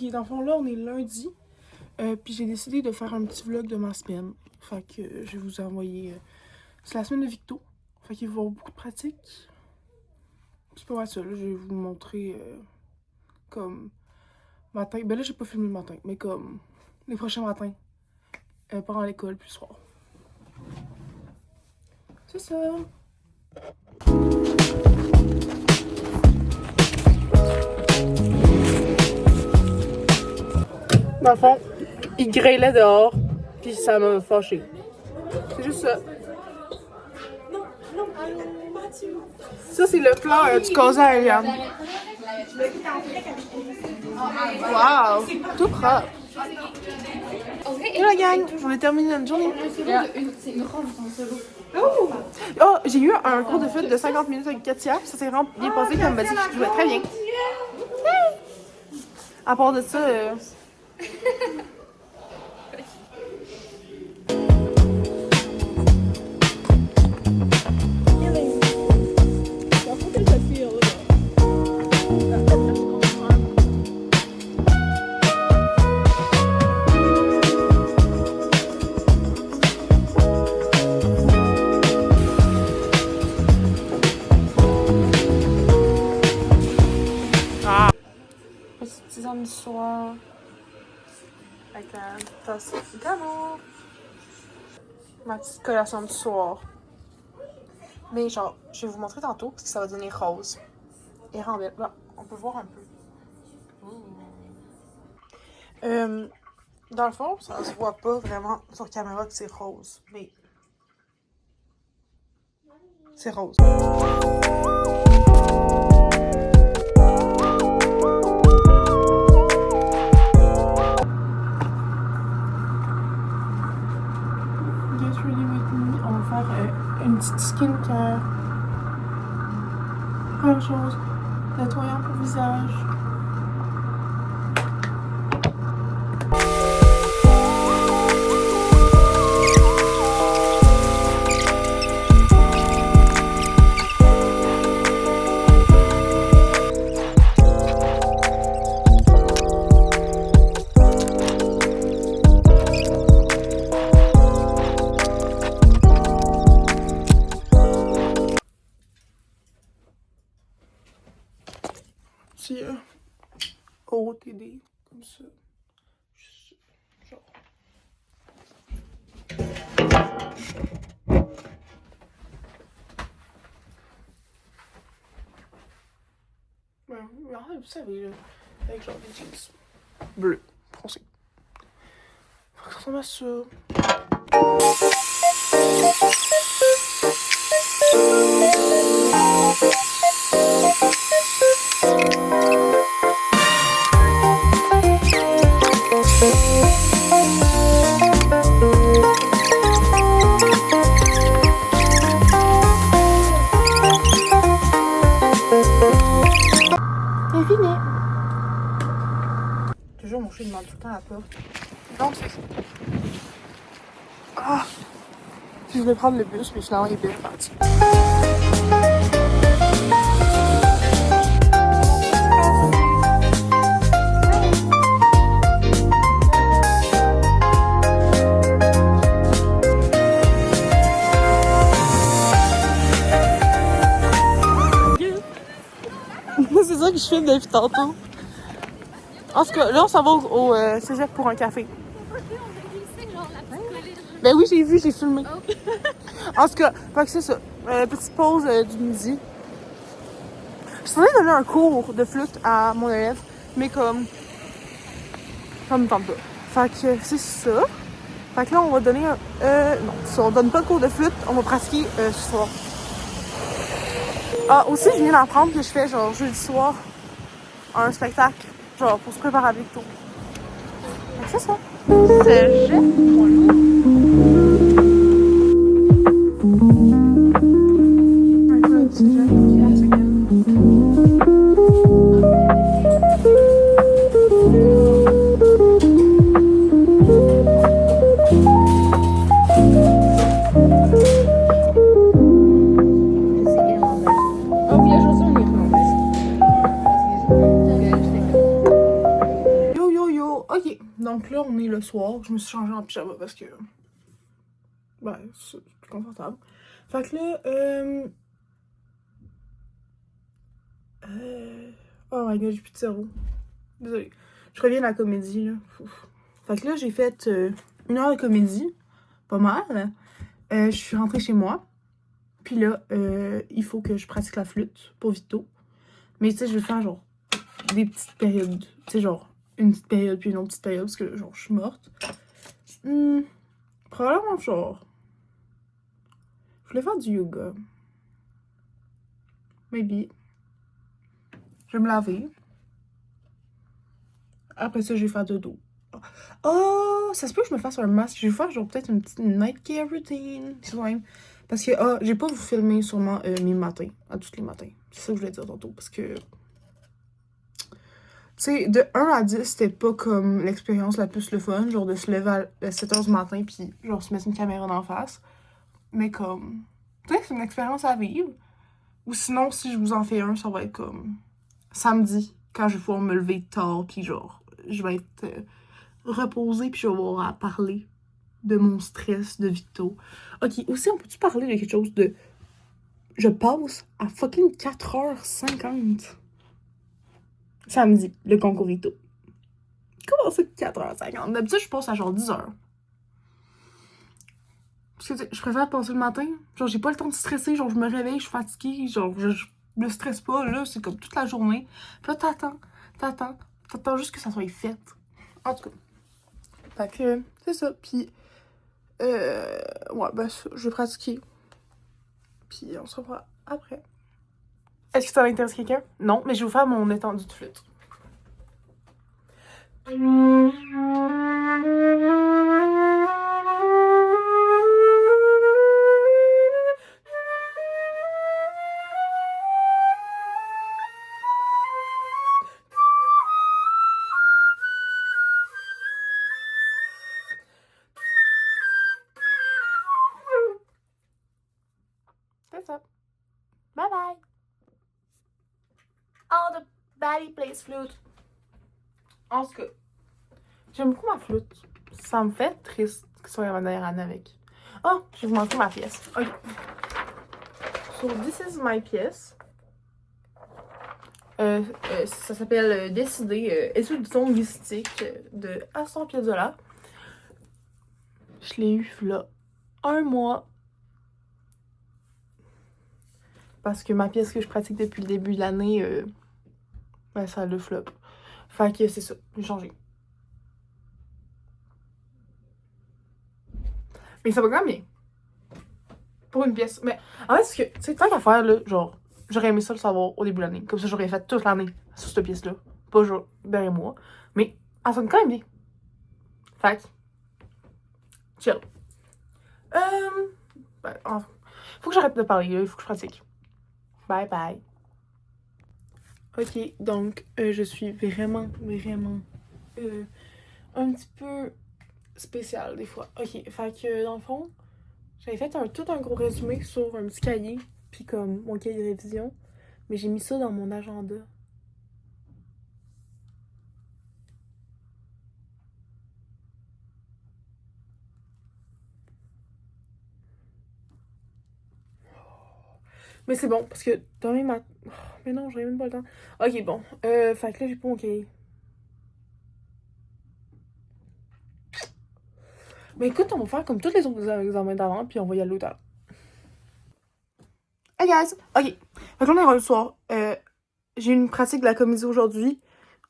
Puis dans le fond, là, on est lundi. Puis j'ai décidé de faire un petit vlog de ma semaine. Fait que je vais vous envoyer... c'est la semaine de Victo. Fait qu'il va y avoir beaucoup de pratiques. C'est pas mal ça, là. Je vais vous montrer comme matin. Ben là, j'ai pas filmé le matin, mais comme les prochains matins. Pendant l'école, puis le soir. C'est ça. Dans le fond, il grêlait dehors, puis ça m'a fâché. C'est juste ça. Ça, c'est le plan du causa à Eliane. Wow! Tout propre. Et la gang, on a terminé notre journée. Oh, j'ai eu un cours de flûte de 50 minutes avec Katia. Ça s'est vraiment bien passé, puis elle m'a dit que je jouais très bien. À part de ça... du soir avec la tasse d'amour, ma petite collation du soir. Mais genre, je vais vous montrer tantôt parce que ça va donner rose et rend belle. Là, on peut voir un peu. Dans le fond, ça se voit pas vraiment sur caméra que c'est rose, mais c'est rose. Une petite skincare. Première chose, nettoyant pour le visage. Petit OOTD, comme ça. Genre. Ouais, vous savez, là, avec genre des jeans bleus, foncés. Faut que ça ressemble à ça. Toujours mon chien demande tout le temps à la porte. Donc c'est ça. Ah! Je voulais prendre le bus, mais finalement il est bien parti. C'est ça que je filme depuis tantôt. En tout cas, là, on s'en va au cégep pour un café. Ben oui, j'ai vu, j'ai filmé. En tout cas, c'est ça. Petite pause du midi. Je suis en train de donner un cours de flûte à mon élève, mais comme ça me tente pas. Fait que c'est ça. Fait que là, on va donner un... non, ça, on donne pas de cours de flûte, on va pratiquer ce soir. Ah, aussi, je viens d'apprendre que je fais, genre, jeudi soir, un spectacle, genre, pour se préparer avec tout. Donc, c'est ça. C'est mon loup. le soir. Je me suis changée en pyjama parce que... Ben, c'est plus confortable. Fait que là, oh my god, j'ai plus de cerveau. Désolée. Je reviens à la comédie, là. Ouf. Fait que là, j'ai fait 1 heure de comédie. Pas mal. Je suis rentrée chez moi. Puis là, il faut que je pratique la flûte pour Vito. Mais tu sais, je vais faire genre des petites périodes. Tu sais, genre une petite période puis une autre petite période parce que genre je suis morte. Probablement genre... Je voulais faire du yoga. Maybe. Je vais me laver. Après ça, je vais faire dodo. Oh, ça se peut que je me fasse un masque. Je vais faire genre peut-être une petite night care routine. C'est même. Parce que, j'ai pas vous filmer sûrement mes matins. À tous les matins. C'est ça que je voulais dire tantôt. Parce que... Tu sais, de 1 à 10, c'était pas comme l'expérience la plus le fun. Genre de se lever à 7h du matin puis genre se mettre une caméra d'en face. Mais comme... Tu sais, c'est une expérience à vivre. Ou sinon, si je vous en fais un, ça va être comme... Samedi, quand je vais pouvoir me lever tard puis genre... Je vais être reposée puis je vais avoir à parler de mon stress, de Vito. Ok, aussi, on peut-tu parler de quelque chose de... Je passe à fucking 4h50. Samedi, le concours Vito. Comment ça, 4h50? D'habitude, je passe à genre 10h. Parce que je préfère passer le matin. Genre, j'ai pas le temps de stresser. Genre, je me réveille, je suis fatiguée. Genre, je me stresse pas, là. C'est comme toute la journée. Puis là, t'attends juste que ça soit fait. En tout cas. Fait que, c'est ça. Puis, ouais, ben, je vais pratiquer. Puis, on se revoit après. Est-ce que ça intéresse quelqu'un? Non, mais je vais vous faire mon étendue de flûte. C'est ça. Bye bye. All the baddie plays flute. En tout cas, j'aime beaucoup ma flûte. Ça me fait triste que ce soit ma dernière année avec. Oh, je vais vous montrer ma pièce. Ok. So, this is my pièce. Ça s'appelle Décider, étude du ton mystique de Astor Piazzolla. Je l'ai eu là 1 mois. Parce que ma pièce que je pratique depuis le début de l'année, ben ça le flop. Fait que c'est ça, j'ai changé. Mais ça va quand même bien. Pour une pièce. Mais en fait, c'est que, tu sais, tant qu'à faire, là, genre, j'aurais aimé ça le savoir au début de l'année. Comme ça, j'aurais fait toute l'année sur cette pièce-là. Pas genre derrière moi. Mais elle sonne quand même bien. Fait que, chill. Ben, faut que j'arrête de parler, là. Il faut que je pratique. Bye bye. Ok, donc, je suis vraiment un petit peu spéciale des fois. Ok, fait que, dans le fond, j'avais fait tout un gros résumé sur un petit cahier, puis comme mon cahier de révision, mais j'ai mis ça dans mon agenda. Mais c'est bon, parce que demain matin... Oh, mais non, j'avais même pas le temps. Ok, bon. Fait que là, j'ai pas mon cahier. Mais écoute, on va faire comme tous les autres examens d'avant, puis on va y aller au talent. Hey guys! Ok. Fait que là, on est rendu le soir. J'ai une pratique de la comédie aujourd'hui,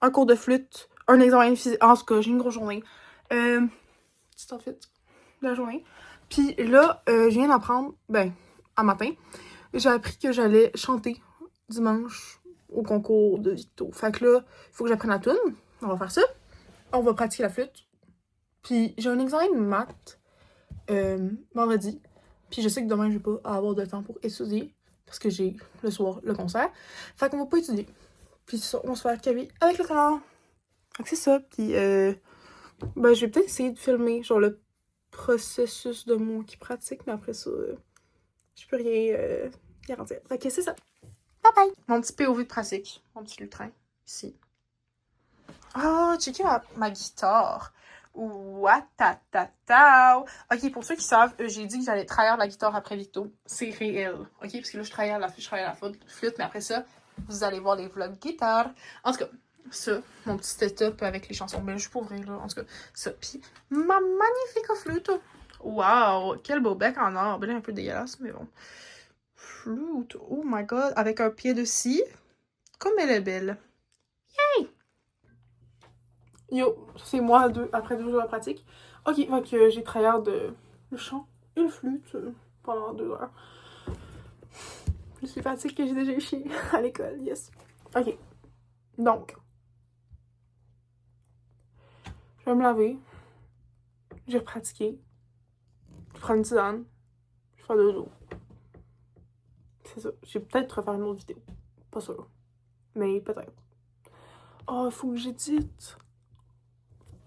un cours de flûte, un examen de physique. En tout cas, j'ai une grosse journée. Petit outfit de la journée. Puis là, je viens d'apprendre, ben, un matin, j'ai appris que j'allais chanter dimanche au concours de Vito. Fait que là, il faut que j'apprenne la tune. On va faire ça. On va pratiquer la flûte. Puis j'ai un examen de maths vendredi. Puis je sais que demain, je vais pas avoir de temps pour étudier. Parce que j'ai le soir le concert. Fait qu'on va pas étudier. Puis ça, on va se faire caler avec le talent. Fait que c'est ça. Puis ben, je vais peut-être essayer de filmer genre le processus de moi qui pratique. Mais après ça, je peux rien garantir. Fait que c'est ça. Bye bye! Mon petit POV de pratique. Mon petit lutrin. Ici. Ah, checker ma guitare. Ouatatatao. Ok, pour ceux qui savent, j'ai dit que j'allais trahir la guitare après Victo. C'est réel. Ok, parce que là, je travaille à la flûte, mais après ça, vous allez voir les vlogs guitare. En tout cas, ça, mon petit setup avec les chansons belges pour vrai, là. En tout cas, ça. Puis, ma magnifique flûte. Waouh, quel beau bec en or. Ben là, un peu dégueulasse, mais bon. Flûte, oh my god, avec un pied de scie. Comme elle est belle. Yay! Yo, c'est moi après 2 jours de pratique. Ok, donc j'ai travaillé le chant et le flûte pendant 2 heures. Je suis fatiguée, j'ai déjà chié à l'école, yes. Ok, donc, je vais me laver, je vais pratiquer, je prends une tisane, je fais dodo. C'est ça, je vais peut-être refaire une autre vidéo, pas sûr, mais peut-être. Oh, il faut que j'édite.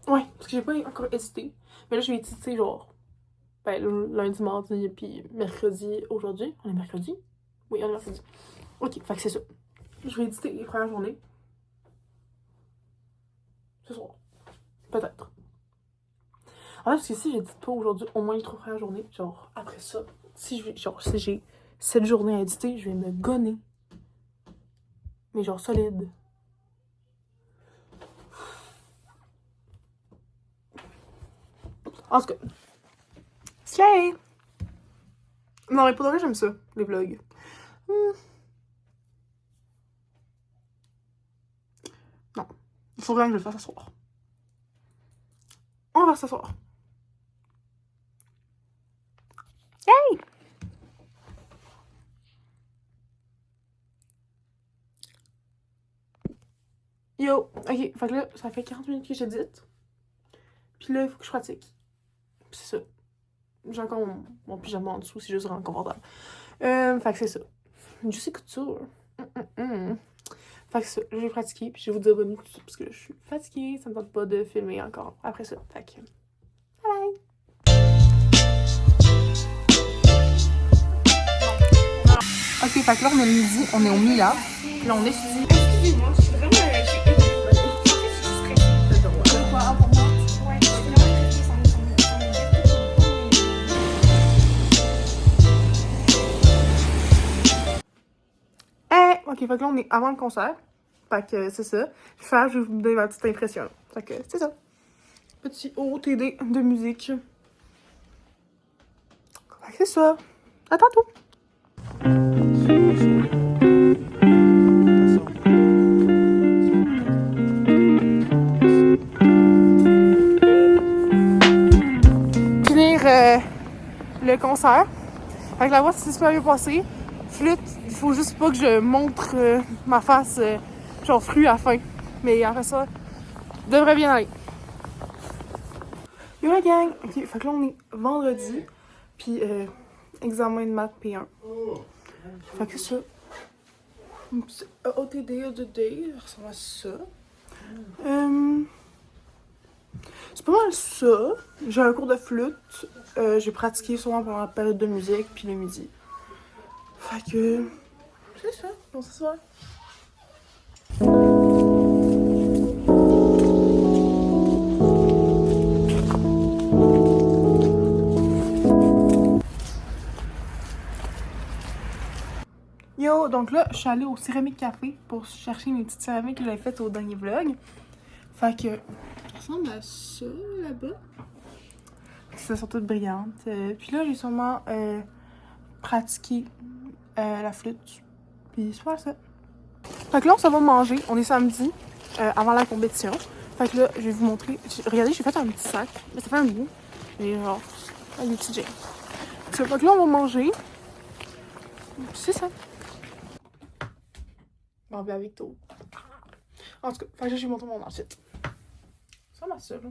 Ouais, parce que j'ai pas encore édité, mais là je vais éditer genre, lundi, mardi, puis mercredi, aujourd'hui. On est mercredi? Oui, on est mercredi. Ok, fait que c'est ça. Je vais éditer les premières journées. Ce soir. Peut-être. En fait, parce que si j'édite pas aujourd'hui, au moins les 3 premières journées, genre, après ça, si j'ai 7 journées à éditer, je vais me gonner. Mais genre, solide. En tout cas. Slay! Non, mais pour de vrai, j'aime ça, les vlogs. Non. Il faut vraiment que je le fasse ce soir. On va faire ce soir. Yay! Yo! Ok, fait que là, ça fait 40 minutes que j'édite. Puis là, il faut que je pratique. Puis c'est ça. J'ai encore mon pyjama en dessous, c'est juste vraiment confortable. Fait que c'est ça. Je sais couture. Fait que ça, je vais pratiquer, puis je vais vous dire bonne nuit tout ça, parce que je suis fatiguée, ça me tente pas de filmer encore après ça. Fait que, bye bye! Ok, fait que là, on est midi, on est au Mila. Puis là, on étudie. Excusez-moi, je suis vraiment ok, fait que là, on est avant le concert. Fait que c'est ça. Je vais vous donner ma petite impression. Fait que c'est ça. Petit OOTD de musique. Fait que c'est ça. À tantôt! Finir le concert. Fait que la voix s'est super bien passée. Flûte, il faut juste pas que je montre ma face genre frue à la fin. Mais après ça, devrait bien aller. Yo la gang! Ok, fait que là on est vendredi. Puis examen de maths P1. Fait que ça. OTD, ODD, ça ressemble à ça. C'est pas mal ça. J'ai un cours de flûte. J'ai pratiqué souvent pendant la période de musique, puis le midi. Fait que. C'est ça. On s'assoit. Yo, donc là, je suis allée au Céramique Café pour chercher mes petites céramiques que j'avais faites au dernier vlog. Fait que. Ça ressemble à ça là-bas. Ça sont toutes brillantes. Puis là, j'ai sûrement pratiqué la flûte. Puis c'est pas ça. Fait que là, on s'en va manger. On est samedi, avant la compétition. Fait que là, je vais vous montrer. Regardez, j'ai fait un petit sac. Mais ça fait un bout. Et genre, avec des petits jeans. Fait que là, on va manger. C'est ça. Bon, bien avec tout. En tout cas, fait que là, je vais vous montrer mon outfit. Ça m'a ça, là.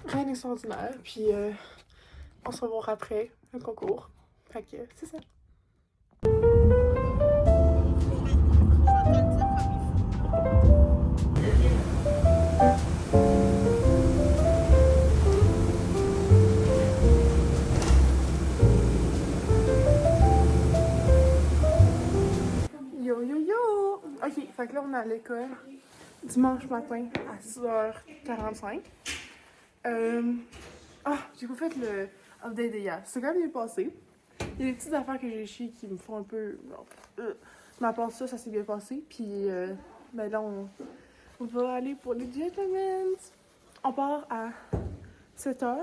Rien d'extraordinaire. Puis, on se revoit après le concours. Fait que, c'est ça. Yo yo yo! Ok, fait que là on est à l'école. dimanche matin à 6h45. J'ai pas fait le update d'hier. C'est quand même bien passé. Il y a des petites affaires que j'ai chiées qui me font un peu... Mais à part ça s'est bien passé. Puis ben là, on va aller pour les gentlemen. On part à 7h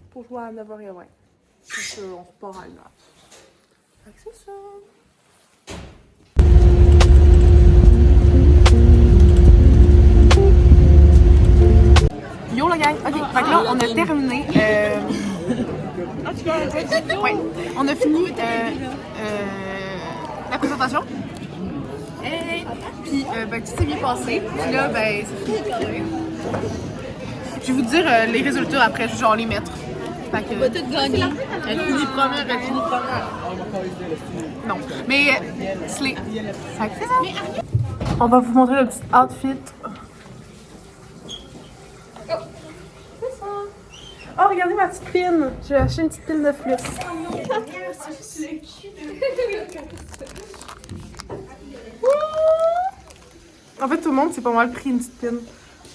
pour jouer à 9h20. Donc on repart à 1h. Fait que c'est ça. Yo la gang! Ok, fait que là on a terminé. Ouais, on a fini la présentation. Puis ben tout s'est bien passé. Puis là ben c'est fini. Je vais vous dire les résultats après, genre les mettre. Fait que, On va tout gagner. Elle finit première, elle finit première. non, mais slay. Fait que c'est ça. On va vous montrer le petit outfit. Oh, regardez ma petite pin! J'ai acheté une petite pin de flûte. En fait, tout le monde s'est pas mal pris une petite pin.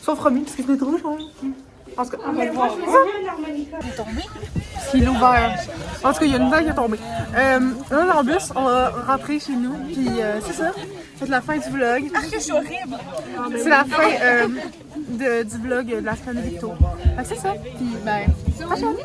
Sauf Romy, parce que c'était trop cher. En tout cas, on va le voir. Il est ouvert. En tout cas, il y a une vague qui est tombée. Là, en bus, on va rentrer chez nous. Puis c'est ça. C'est la fin du vlog. Ah, je suis horrible. C'est la fin du vlog de la semaine de Victo. Fait que c'est ça. Puis, ben, prochaine.